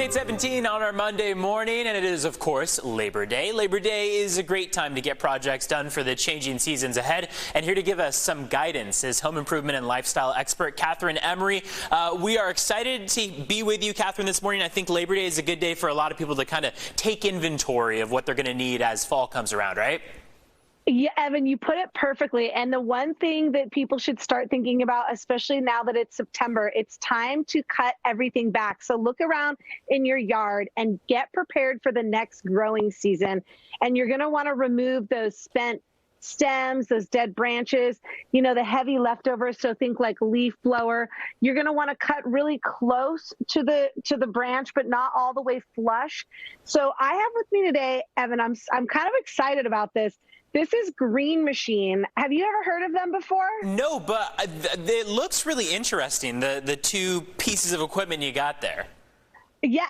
8:17 on our Monday morning, and it is, of course, Labor Day. Labor Day is a great time to get projects done for the changing seasons ahead. And here to give us some guidance is home improvement and lifestyle expert Catherine Emery. We are excited to be with you, Catherine, this morning. I think Labor Day is a good day for a lot of people to kind of take inventory of what they're going to need as fall comes around, right? Yeah, Evan, you put it perfectly. And the one thing that people should start thinking about, especially now that it's September, it's time to cut everything back. So look around in your yard and get prepared for the next growing season. And you're going to want to remove those spent stems, those dead branches, you know, the heavy leftovers. So think like leaf blower. You're going to want to cut really close to the branch, but not all the way flush. So I have with me today, Evan, I'm kind of excited about this. This is Green Machine. Have you ever heard of them before? No, but it looks really interesting, the two pieces of equipment you got there. Yeah,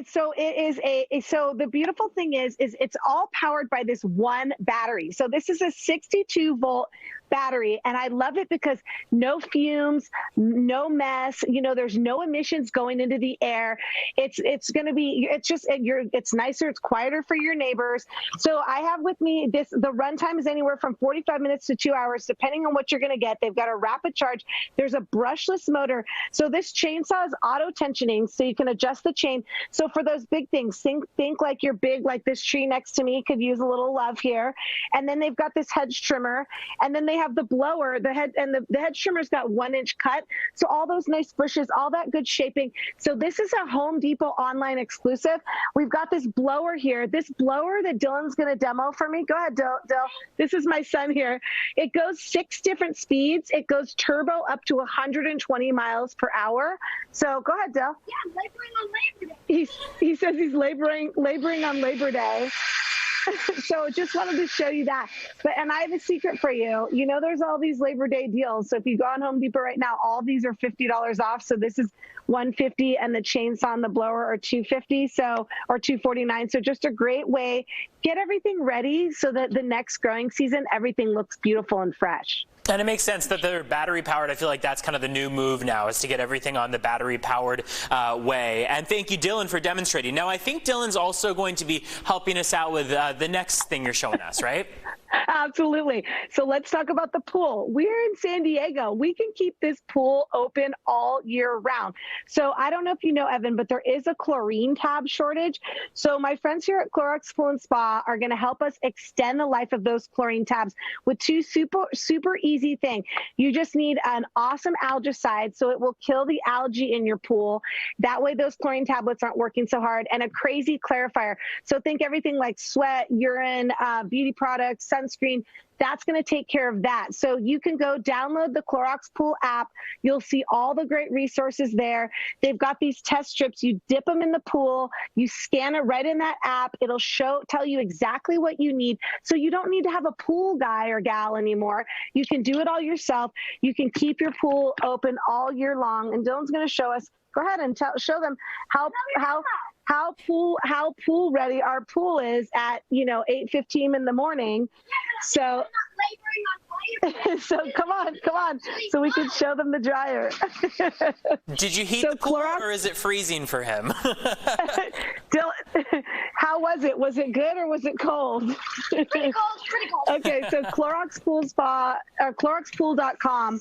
so it is so the beautiful thing is it's all powered by this one battery. So this is a 62-volt battery, and I love it because no fumes, no mess, you know, there's no emissions going into the air. It's nicer, it's quieter for your neighbors. So I have with me the runtime is anywhere from 45 minutes to 2 hours, depending on what you're going to get. They've got a rapid charge. There's a brushless motor. So this chainsaw is auto tensioning, so you can adjust the chain. So for those big things, think like you're big, like this tree next to me could use a little love here. And then they've got this hedge trimmer, and then they have the blower, the hedge trimmer's got 1-inch cut. So all those nice bushes, all that good shaping. So this is a Home Depot online exclusive. We've got this blower here. This blower that Dylan's going to demo for me. Go ahead, Dill. This is my son here. It goes 6 different speeds. It goes turbo up to 120 miles per hour. So go ahead, Dill. Yeah, I'm laboring on Labor Day. He says he's laboring on Labor Day. So just wanted to show you that. And I have a secret for you. You know, there's all these Labor Day deals. So if you go on Home Depot right now, all these are $50 off. So this is $150, and the chainsaw and the blower are $250, or $249. So just a great way. Get everything ready so that the next growing season, everything looks beautiful and fresh. And it makes sense that they're battery powered. I feel like that's kind of the new move now, is to get everything on the battery powered way. And thank you, Dylan, for demonstrating. Now, I think Dylan's also going to be helping us out with the next thing you're showing us, right? Absolutely. So let's talk about the pool. We're in San Diego. We can keep this pool open all year round. So I don't know if you know, Evan, but there is a chlorine tab shortage. So my friends here at Clorox Pool and Spa are going to help us extend the life of those chlorine tabs with two super easy things. You just need an awesome algicide, so it will kill the algae in your pool. That way those chlorine tablets aren't working so hard, and a crazy clarifier. So think everything like sweat, urine, beauty products, sunscreen. That's going to take care of that. So you can go download the Clorox Pool app. You'll see all the great resources there. They've got these test strips. You dip them in the pool. You scan it right in that app. It'll tell you exactly what you need. So you don't need to have a pool guy or gal anymore. You can do it all yourself. You can keep your pool open all year long. And Dylan's going to show us. Go ahead and show them how pool ready our pool is at 8:15 in the morning. So come on, so we can show them the dryer. Did you heat the pool, or is it freezing for him? How was it? Was it good or was it cold? Pretty cold. Okay, so Clorox Pool Spa, or CloroxPool.com.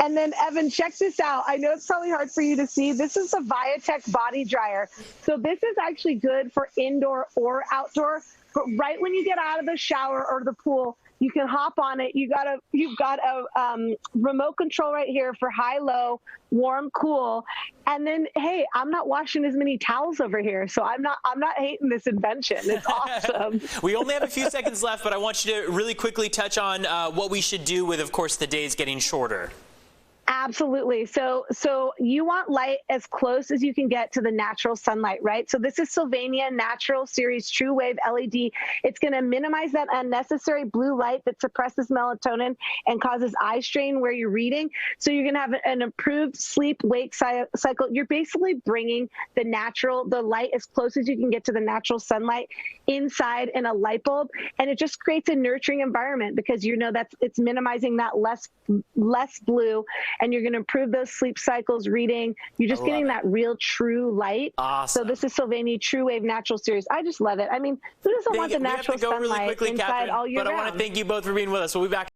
And then, Evan, check this out. I know it's probably hard for you to see. This is the Viatech body dryer. So this is actually good for indoor or outdoor. But right when you get out of the shower or the pool, you can hop on it. You've got a remote control right here for high, low, warm, cool. And then, hey, I'm not washing as many towels over here, so I'm not hating this invention. It's awesome. We only have a few seconds left, but I want you to really quickly touch on what we should do with, of course, the days getting shorter. Absolutely. So you want light as close as you can get to the natural sunlight, right? So this is Sylvania Natural Series True Wave LED. It's going to minimize that unnecessary blue light that suppresses melatonin and causes eye strain where you're reading. So you're going to have an improved sleep-wake cycle. You're basically bringing the light as close as you can get to the natural sunlight inside in a light bulb. And it just creates a nurturing environment because it's minimizing that less blue, and and you're going to improve those sleep cycles, reading. You're just getting that real true light. Awesome. So this is Sylvania True Wave Natural Series. I just love it. I mean, who doesn't want the natural sunlight inside all year round? But I want to thank you both for being with us. We'll be back.